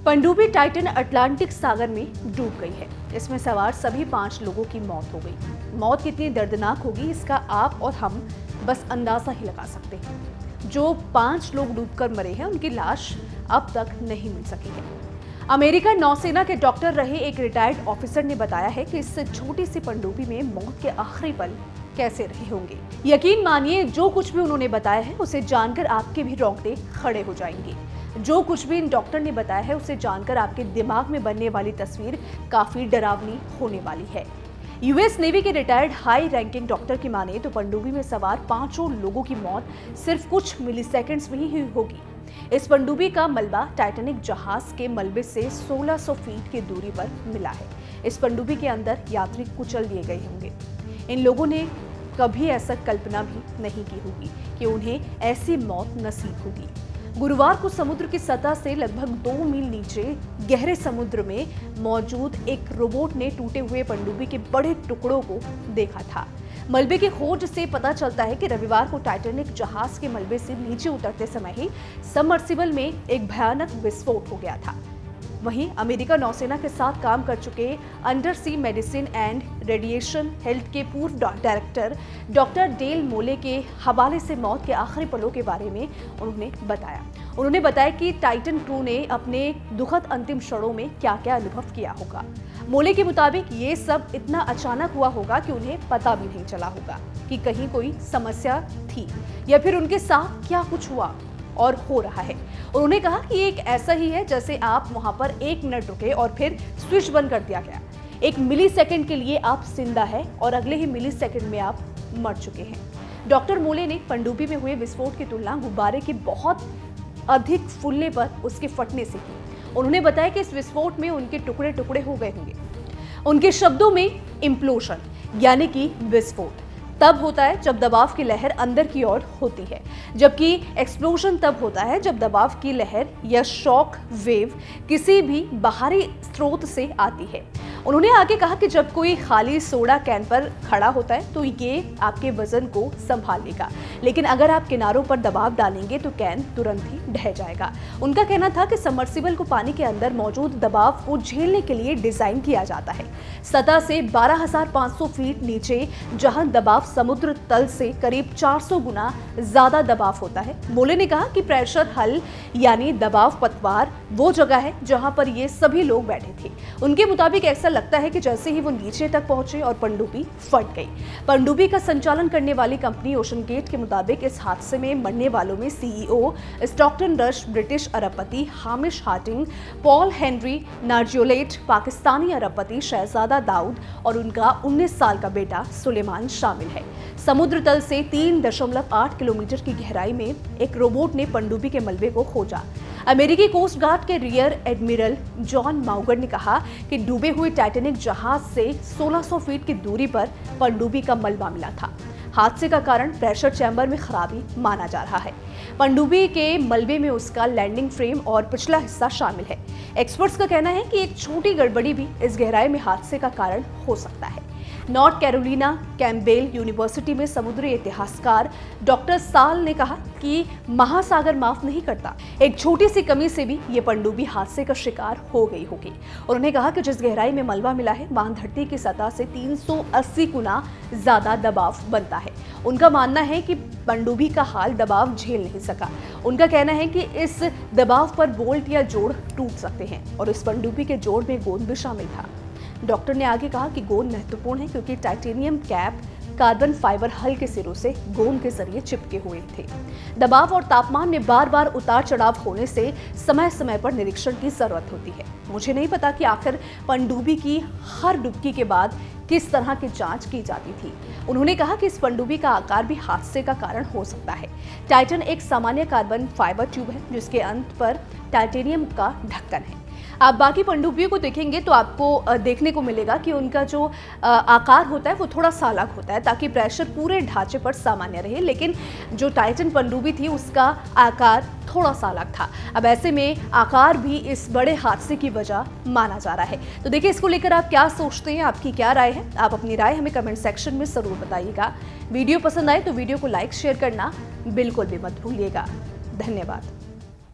पनडुब्बी Titan Atlantic सागर में डूब गई है। इसमें सवार सभी 5 लोगों की मौत हो गई। मौत कितनी दर्दनाक होगी इसका आप और हम बस अंदाजा ही लगा सकते हैं। जो 5 लोग डूबकर मरे हैं उनकी लाश अब तक नहीं मिल सकी है। अमेरिका नौसेना के डॉक्टर रहे एक रिटायर्ड ऑफिसर ने बताया है कि इस छोटी सी पनडुब्बी में मौत के आखिरी पल कैसे रहे होंगे। यकीन मानिए, जो कुछ भी उन्होंने बताया है उसे जानकर आपके भी रोंगटे खड़े हो जाएंगे। जो कुछ भी इन डॉक्टर ने बताया है उसे जानकर आपके दिमाग में बनने वाली तस्वीर काफी डरावनी होने वाली है। यूएस नेवी के रिटायर्ड हाई रैंकिंग डॉक्टर की माने तो पनडुब्बी में सवार 5 लोगों की मौत सिर्फ कुछ मिलीसेकंड्स में ही होगी। इस पनडुब्बी का मलबा टाइटैनिक जहाज के मलबे से 1600 फीट की दूरी पर मिला है। इस पनडुब्बी के अंदर यात्री कुचल दिए गए होंगे। इन लोगों ने कभी ऐसा कल्पना भी नहीं की होगी कि उन्हें ऐसी मौत नसीब होगी। गुरुवार को समुद्र की सतह से लगभग 2 मील नीचे गहरे समुद्र में मौजूद एक रोबोट ने टूटे हुए पनडुब्बी के बड़े टुकड़ों को देखा था। मलबे की खोज से पता चलता है कि रविवार को टाइटैनिक जहाज के मलबे से नीचे उतरते समय ही सबमर्सिबल में एक भयानक विस्फोट हो गया था। वहीं अमेरिका नौसेना के साथ काम कर चुके under sea medicine and radiation health के पूर्व डायरेक्टर डॉक्टर डेल मोले के हवाले से मौत के आखिरी पलों के बारे में उन्होंने बताया कि टाइटन क्रू ने अपने दुखद अंतिम क्षणों में क्या क्या अनुभव किया होगा। मोले के मुताबिक ये सब इतना अचानक हुआ होगा कि उन्हें पता भी नहीं चला होगा कि कहीं कोई समस्या थी या फिर उनके साथ क्या कुछ हुआ और हो रहा है। उन्होंने कहा कि एक ऐसा ही है जैसे आप वहां पर 1 मिनट रुके और फिर स्विच बंद कर दिया गया। 1 मिलीसेकंड के लिए आप जिंदा है और अगले ही मिलीसेकंड में आप मर चुके हैं। डॉक्टर मोले ने पनडुब्बी में हुए विस्फोट की तुलना गुब्बारे के बहुत अधिक फूलने पर उसके फटने से की। उन्होंने बताया कि इस विस्फोट में उनके टुकड़े टुकड़े हो गए होंगे। उनके शब्दों में इम्प्लोशन यानी कि विस्फोट तब होता है जब दबाव की लहर अंदर की ओर होती है, जबकि एक्सप्लोजन तब होता है जब दबाव की लहर या शॉक वेव किसी भी बाहरी स्रोत से आती है। उन्होंने आगे कहा कि जब कोई खाली सोडा कैन पर खड़ा होता है तो ये आपके वजन को संभाल लेगा, लेकिन अगर आप किनारों पर दबाव डालेंगे तो कैन तुरंत ही ढह जाएगा। उनका कहना था कि सबमर्सिबल को पानी के अंदर मौजूद दबाव को झेलने के लिए डिजाइन किया जाता है। सतह से 12,500 फीट नीचे जहां दबाव समुद्र तल से करीब 400 गुना ज्यादा दबाव होता है। मोले ने कहा कि प्रेशर हल यानी दबाव पतवार वो जगह है जहां पर ये सभी लोग बैठे थे। उनके मुताबिक ऐसा लगता है कि जैसे ही वो नीचे तक पहुंचे और पनडुब्बी फट गई। पनडुब्बी का संचालन करने वाली कंपनी ओशन गेट के मुताबिक इस हादसे में मरने वालों में सीईओ स्टॉकटन रश, ब्रिटिश अरबपति हामिश हार्टिंग, पॉल हेनरी नार्जियोलेट, पाकिस्तानी अरबपति शहजादा दाऊद और उनका 19 साल का बेटा सुलेमान शामिल है। समुद्र तल से 3.8 किलोमीटर की गहराई में एक रोबोट ने पनडुब्बी के मलबे को खोजा। अमेरिकी कोस्ट गार्ड के रियर एडमिरल जॉन माउगर ने कहा कि डूबे हुए टाइटैनिक जहाज से 1600 फीट की दूरी पर पनडुब्बी का मलबा मिला था। हादसे का कारण प्रेशर चैम्बर में खराबी माना जा रहा है। पनडुब्बी के मलबे में उसका लैंडिंग फ्रेम और पिछला हिस्सा शामिल है। एक्सपर्ट्स का कहना है कि एक छोटी गड़बड़ी भी इस गहराई में हादसे का कारण हो सकता है। नॉर्थ कैरोलिना कैम्पबेल यूनिवर्सिटी में समुद्री इतिहासकार डॉक्टर साल ने कहा कि महासागर माफ नहीं करता। एक छोटी सी कमी से भी ये पनडुब्बी हादसे का शिकार हो गई होगी। उन्होंने कहा कि जिस गहराई में मलबा मिला है वहां धरती की सतह से 380 गुना ज्यादा दबाव बनता है। उनका मानना है कि पनडुब्बी का हाल दबाव झेल नहीं सका। उनका कहना है कि इस दबाव पर बोल्ट या जोड़ टूट सकते हैं और इस पनडुब्बी के जोड़ में गोंद भी शामिल था। डॉक्टर ने आगे कहा कि गोंद महत्वपूर्ण है क्योंकि टाइटेनियम कैप कार्बन फाइबर हल के सिरों से गोंद के जरिए चिपके हुए थे। दबाव और तापमान में बार बार उतार चढ़ाव होने से समय समय पर निरीक्षण की जरूरत होती है। मुझे नहीं पता कि आखिर पनडुब्बी की हर डुबकी के बाद किस तरह की जांच की जाती थी। उन्होंने कहा कि इस पनडुब्बी का आकार भी हादसे का कारण हो सकता है। टाइटन एक सामान्य कार्बन फाइबर ट्यूब है जिसके अंत पर टाइटेनियम का ढक्कन है। आप बाकी पनडुब्बियों को देखेंगे तो आपको देखने को मिलेगा कि उनका जो आकार होता है वो थोड़ा सा अलग होता है ताकि प्रेशर पूरे ढांचे पर सामान्य रहे, लेकिन जो टाइटन पनडुब्बी थी उसका आकार थोड़ा सा अलग था। अब ऐसे में आकार भी इस बड़े हादसे की वजह माना जा रहा है। तो देखिए, इसको लेकर आप क्या सोचते हैं, आपकी क्या राय है? आप अपनी राय हमें कमेंट सेक्शन में जरूर बताइएगा। वीडियो पसंद आए तो वीडियो को लाइक शेयर करना बिल्कुल भी मत भूलिएगा। धन्यवाद।